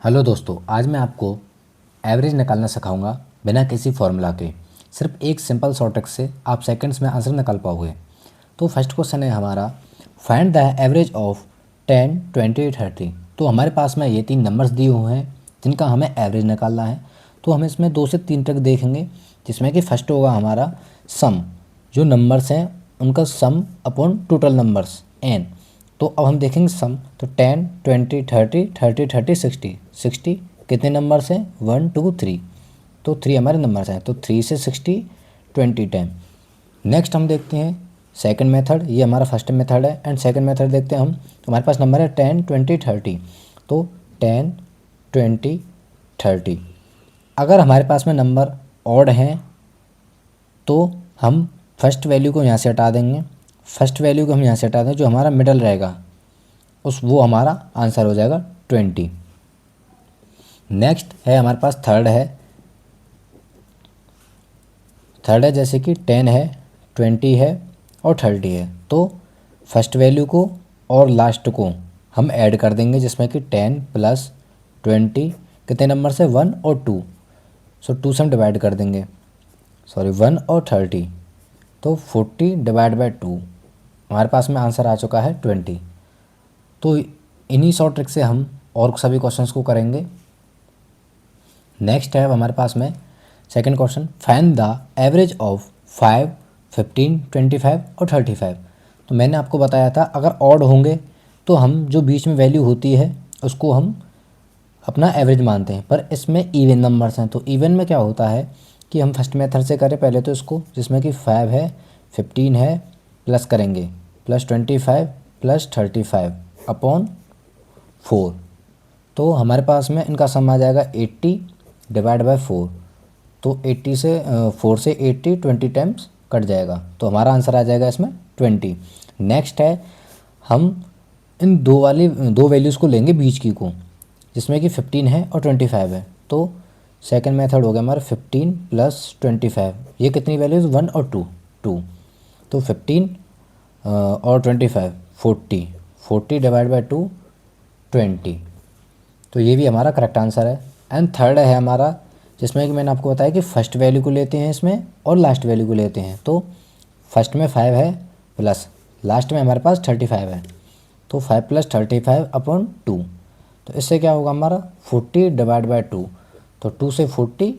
Hello दोस्तों, आज मैं आपको एवरेज निकालना सिखाऊंगा बिना किसी फॉर्मूला के। सिर्फ एक सिंपल शॉर्ट ट्रिक से आप सेकंड्स में आंसर निकाल पाओगे। तो फर्स्ट क्वेश्चन है हमारा, फाइंड द एवरेज ऑफ 10, 20, 30। तो हमारे पास में ये तीन नंबर्स दिए हुए हैं जिनका हमें एवरेज निकालना है। तो हम इसमें 2 से 3 ट्रिक देखेंगे, जिसमें कि फर्स्ट होगा हमारा सम। जो नंबर्स हैं उनका sum upon total numbers n. तो अब हम देखेंगे सम। तो 10, 20, 30, 30, 30, 60। 60 कितने नंबर्स हैं? 1, 2, 3। तो 3 हमारे नंबर्स हैं। तो 3 से 60, 20 टाइम। नेक्स्ट हम देखते हैं सेकंड मेथड। ये हमारा फर्स्ट मेथड है एंड सेकंड मेथड देखते हैं हम। तो हमारे पास नंबर है 10, 20, 30। तो 10, 20, 30। अगर हमारे पास में नंबर ऑड हैं तो हम फर्स्ट वैल्यू को यहाँ से हटा देंगे। फर्स्ट वैल्यू को हम यहाँ से हटा देंगे, जो हमारा मिडल रहेगा वो हमारा आंसर हो जाएगा 20। नेक्स्ट है हमारे पास थर्ड है जैसे कि 10 है, 20 है और 30 है। तो फर्स्ट वैल्यू को और लास्ट को हम ऐड कर देंगे, जिसमें कि 10 प्लस 20 कितने नंबर से? 1 और 2। सो 2 से हम डिवाइड कर देंगे, 1 और 30। तो 40 डिवाइड बाई 2 हमारे पास में आंसर आ चुका है 20। तो इन्हीं शॉर्ट ट्रिक से हम और सभी क्वेश्चंस को करेंगे। नेक्स्ट है हमारे पास में second question, find the average of 5, 15, 25 और 35। तो मैंने आपको बताया था अगर ऑड होंगे तो हम जो बीच में वैल्यू होती है उसको हम अपना एवरेज मानते हैं, पर इसमें इवन नंबर्स हैं। तो इवन में क्या होता है कि हम फर्स्ट मेथड से करें पहले तो इसको, जिसमें कि 5 है, 15 है, प्लस करेंगे प्लस 25 प्लस 35 अपॉन 4। तो हमारे पास में इनका सम आ जाएगा 80 डिवाइड बाय 4। तो 80 से 4 से 80 20 टाइम्स कट जाएगा, तो हमारा आंसर आ जाएगा इसमें 20। नेक्स्ट है हम इन दो वैल्यूज़ को लेंगे बीच की को, जिसमें कि 15 है और 25 है। तो सेकंड मेथड हो गया हमारा 15 प्लस 25। ये कितनी वैल्यूज़? 1 और 2, 2। तो 15 और 25 40, 40 डिवाइड बाई 2 20। तो ये भी हमारा करेक्ट आंसर है। एंड थर्ड है हमारा, जिसमें कि मैंने आपको बताया कि फर्स्ट वैल्यू को लेते हैं इसमें और लास्ट वैल्यू को लेते हैं। तो फर्स्ट में 5 है प्लस लास्ट में हमारे पास 35 है। तो 5 प्लस 35 अपॉन 2। तो इससे क्या होगा हमारा 40 डिवाइड बाई 2। तो 2 से 40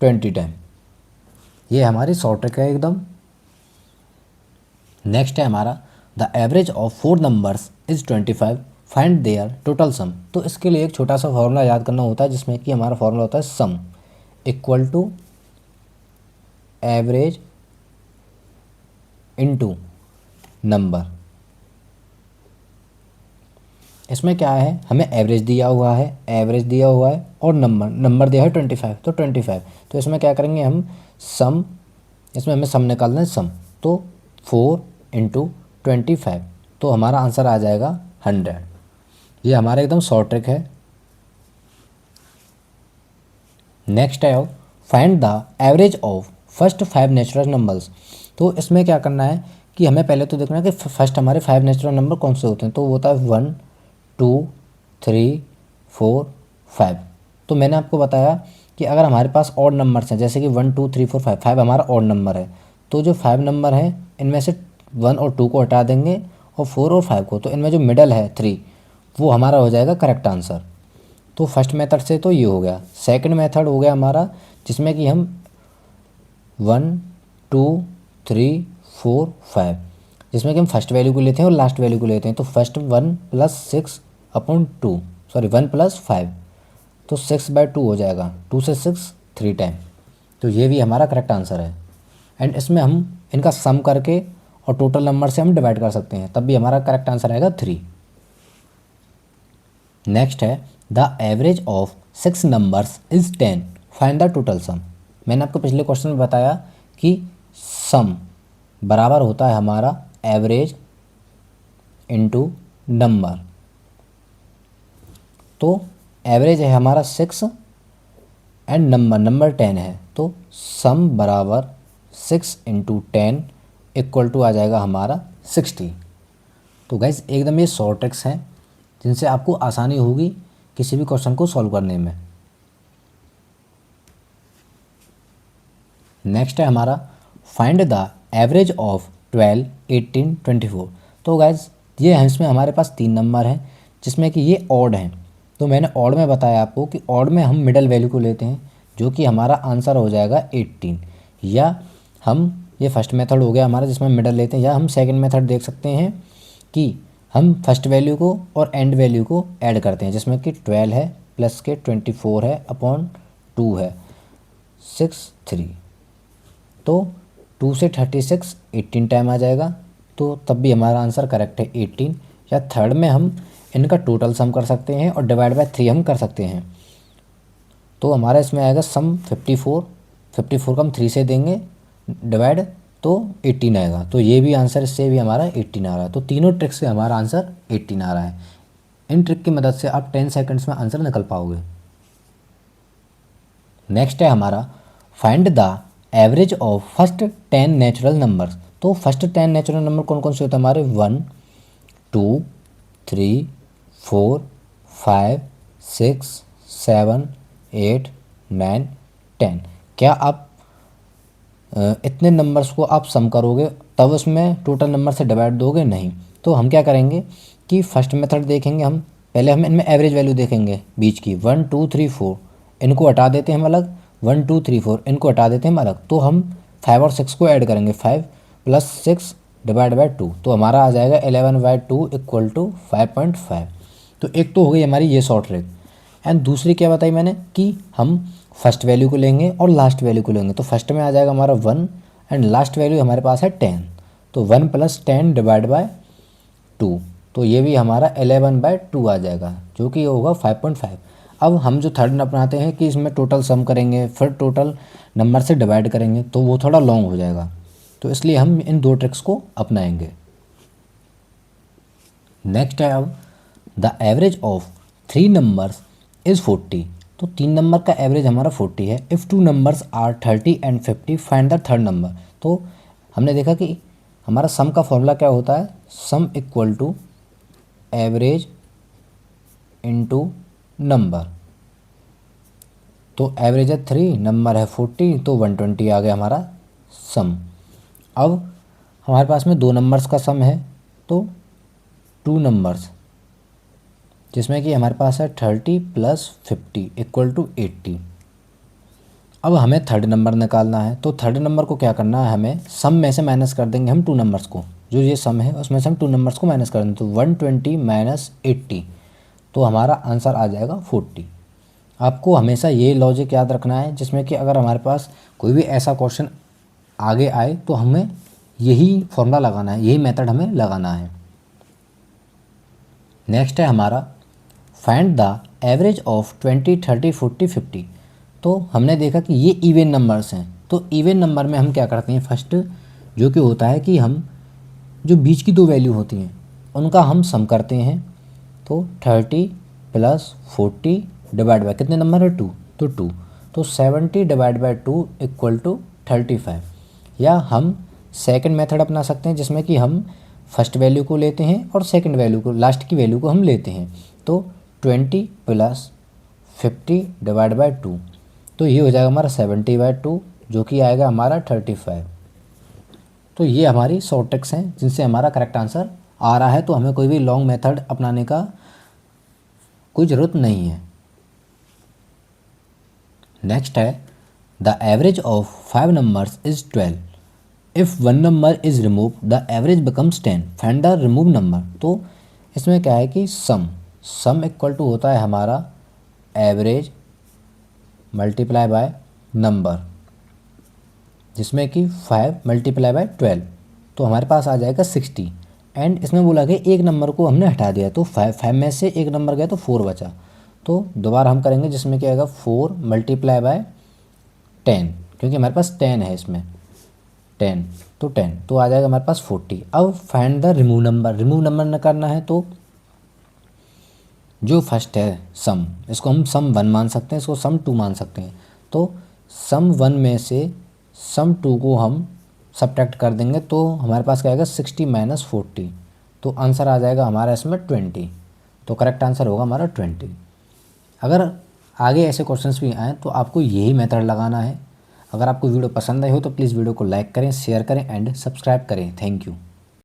20 टाइम। ये हमारी शॉर्ट ट्रिक है एकदम। नेक्स्ट है हमारा, the average of 4 numbers is 25, find their total sum. तो इसके लिए एक छोटा सा फॉर्मूला याद करना होता है, जिसमें कि हमारा फॉर्मूला होता है sum equal to average into number. इसमें क्या है, हमें एवरेज दिया हुआ है और नंबर दिया है 25। तो 25, तो इसमें क्या करेंगे हम सम, इसमें हमें सम निकालना है सम। तो 4 इंटू 25, तो हमारा आंसर आ जाएगा 100। ये हमारा एकदम शॉर्ट ट्रिक है। नेक्स्ट है find the average of first 5 natural numbers. तो इसमें क्या करना है कि हमें पहले तो देखना है कि फर्स्ट हमारे 5 नेचुरल नंबर कौन से होते हैं। तो वो होता है 1, 2, 3, 4, 5। तो मैंने आपको बताया कि अगर हमारे पास ऑड नंबर्स हैं, जैसे कि 1, 2, 3, 4, 5, 5 हमारा ऑड नंबर है, तो जो 5 नंबर हैं इनमें से 1 और 2 को हटा देंगे और 4 और 5 को, तो इनमें जो मिडल है 3, वो हमारा हो जाएगा करेक्ट आंसर। तो फर्स्ट मेथड से तो ये हो गया। सेकंड मेथड हो गया हमारा, जिसमें कि हम 1, 2, 3, 4, 5, जिसमें कि हम फर्स्ट वैल्यू को लेते हैं और लास्ट वैल्यू को लेते हैं। तो फर्स्ट 1 प्लस 6 अपॉन 2, 1 प्लस 5, तो 6/2 हो जाएगा। 2 से 6 3 टाइम। तो ये भी हमारा करेक्ट आंसर है। एंड इसमें हम इनका सम करके और टोटल नंबर से हम डिवाइड कर सकते हैं, तब भी हमारा करेक्ट आंसर आएगा 3। नेक्स्ट है the average of 6 numbers is 10, find the total sum. मैंने आपको पिछले क्वेश्चन में बताया कि सम बराबर होता है हमारा एवरेज इनटू नंबर। तो एवरेज है हमारा 6 एंड नंबर 10 है। तो सम बराबर 6 इंटू 10 इक्वल टू आ जाएगा हमारा 60। तो गाइज एकदम ये शॉर्ट ट्रिक्स हैं जिनसे आपको आसानी होगी किसी भी क्वेश्चन को सॉल्व करने में। नेक्स्ट है हमारा फाइंड द एवरेज ऑफ 12, 18, 24। तो गाइज ये है, इसमें हमारे पास 3 नंबर हैं जिसमें कि ये ऑड हैं। तो मैंने ऑड में बताया आपको कि ऑड में हम मिडल वैल्यू को लेते हैं, जो कि हमारा आंसर हो जाएगा 18। या हम, ये फर्स्ट मेथड हो गया हमारा जिसमें मिडल लेते हैं, या हम सेकंड मेथड देख सकते हैं कि हम फर्स्ट वैल्यू को और एंड वैल्यू को ऐड करते हैं, जिसमें कि 12 है प्लस के 24 है अपॉन 2 है 6, 3। तो 2 से 36 18 टाइम आ जाएगा, तो तब भी हमारा आंसर करेक्ट है 18। या थर्ड में हम इनका टोटल सम कर सकते हैं और डिवाइड बाय 3 हम कर सकते हैं। तो हमारा इसमें आएगा सम 54, 54 को हम 3 से देंगे डिवाइड, तो 18 आएगा। तो ये भी आंसर, इससे भी हमारा 18 आ रहा है। तो तीनों ट्रिक से हमारा आंसर 18 आ रहा है। इन ट्रिक की मदद से आप 10 सेकंड्स में आंसर निकल पाओगे। नेक्स्ट है हमारा find the average of first 10 natural numbers. तो फर्स्ट 10 नेचुरल नंबर कौन कौन से होते हैं हमारे? 1, 2, 3, 4, 5, 6, 7, 8, 9, 10। क्या आप इतने नंबर्स को आप सम करोगे तब उसमें टोटल नंबर से डिवाइड दोगे? नहीं। तो हम क्या करेंगे कि फर्स्ट मेथड देखेंगे हम, पहले हम इनमें एवरेज वैल्यू देखेंगे बीच की, 1, 2, 3, 4 इनको हटा देते हैं हम अलग, 1, 2, 3, 4 इनको हटा देते हैं हम अलग। तो हम 5 और 6 को ऐड करेंगे, 5 + 6 डिवाइड बाय 2, तो हमारा आ जाएगा 11/2 इक्वल टू 5.5। तो एक तो हो गई हमारी ये शॉर्ट ट्रिक। एंड दूसरी क्या बताई मैंने कि हम फर्स्ट वैल्यू को लेंगे और लास्ट वैल्यू को लेंगे। तो फर्स्ट में आ जाएगा हमारा 1 एंड लास्ट वैल्यू हमारे पास है 10, तो 1 + 10 डिवाइड बाय 2, तो ये भी हमारा 11/2 आ जाएगा, जो कि होगा 5.5। अब हम जो थर्ड अपनाते हैं कि इसमें टोटल सम करेंगे फिर टोटल नंबर से डिवाइड करेंगे, तो वो थोड़ा लॉन्ग हो जाएगा, तो इसलिए हम इन 2 ट्रिक्स को अपनाएंगे। नेक्स्ट है अब the average of 3 numbers is 40। तो 3 नंबर का एवरेज हमारा 40 है। If 2 numbers are 30 and 50 find the third number. तो हमने देखा कि हमारा सम का फॉर्मूला क्या होता है, sum equal to average into number. तो एवरेज है 3, नंबर है 40, तो 120 आ गया हमारा सम। अब हमारे पास में 2 नंबर्स का सम है, तो 2 नंबर्स जिसमें कि हमारे पास है 30 + 50 इक्वल टू 80। अब हमें थर्ड नंबर निकालना है, तो थर्ड नंबर को क्या करना है, हमें सम में से माइनस कर देंगे हम 2 नंबर्स को, जो ये सम है उसमें से हम 2 नंबर्स को माइनस कर देंगे, तो 120 - 80, तो हमारा आंसर आ जाएगा 40। आपको हमेशा ये लॉजिक याद रखना है, जिसमें कि अगर हमारे पास कोई भी ऐसा क्वेश्चन आगे आए तो हमें यही फॉर्मूला लगाना है, यही मेथड हमें लगाना है। नेक्स्ट है हमारा फाइंड द एवरेज ऑफ 20, 30, 40, 50। तो हमने देखा कि ये इवन नंबर्स हैं, तो इवन नंबर में हम क्या करते हैं, फर्स्ट जो कि होता है कि हम जो बीच की 2 वैल्यू होती हैं उनका हम सम करते हैं। तो 30 + 40 डिवाइड बाय कितने नंबर है, 2, तो 2, तो 70 डिवाइड बाय 2 इक्वल टू 35। या हम सेकंड मेथड अपना सकते हैं, जिसमें कि हम फर्स्ट वैल्यू को लेते हैं और सेकंड वैल्यू को, लास्ट की वैल्यू को हम लेते हैं। तो 20 + 50 डिवाइड बाय 2, तो ये हो जाएगा हमारा 70/2, जो कि आएगा हमारा 35। तो ये हमारी शॉर्ट ट्रिक्स हैं जिनसे हमारा करेक्ट आंसर आ रहा है, तो हमें कोई भी लॉन्ग मेथड अपनाने का कोई ज़रूरत नहीं है। नेक्स्ट है the average of 5 numbers is 12। If 1 number is remove the average becomes 10, find the remove number. तो इसमें क्या है कि सम इक्वल टू होता है हमारा एवरेज मल्टीप्लाई बाय नंबर, जिसमें कि 5 × 12, तो हमारे पास आ जाएगा 60। एंड इसमें बोला गया एक नंबर को हमने हटा दिया, तो 5 में से एक नंबर गया तो 4 बचा। तो दोबारा हम करेंगे, जिसमें क्या आएगा 4 × 10, क्योंकि हमारे पास 10 है इसमें, 10, तो 10, तो आ जाएगा हमारे पास 40। अब find the remove number. Remove number न करना है तो जो फर्स्ट है सम, इसको हम सम 1 मान सकते हैं, इसको सम 2 मान सकते हैं। तो सम 1 में से सम 2 को हम सब्ट्रैक्ट कर देंगे, तो हमारे पास क्या आएगा 60 - 40, तो आंसर आ जाएगा हमारा इसमें 20। तो करेक्ट आंसर होगा हमारा 20। अगर आगे ऐसे क्वेश्चंस भी आएँ तो आपको यही मेथड लगाना है। अगर आपको वीडियो पसंद आई हो तो प्लीज़ वीडियो को लाइक करें, शेयर करें एंड सब्सक्राइब करें। Thank you.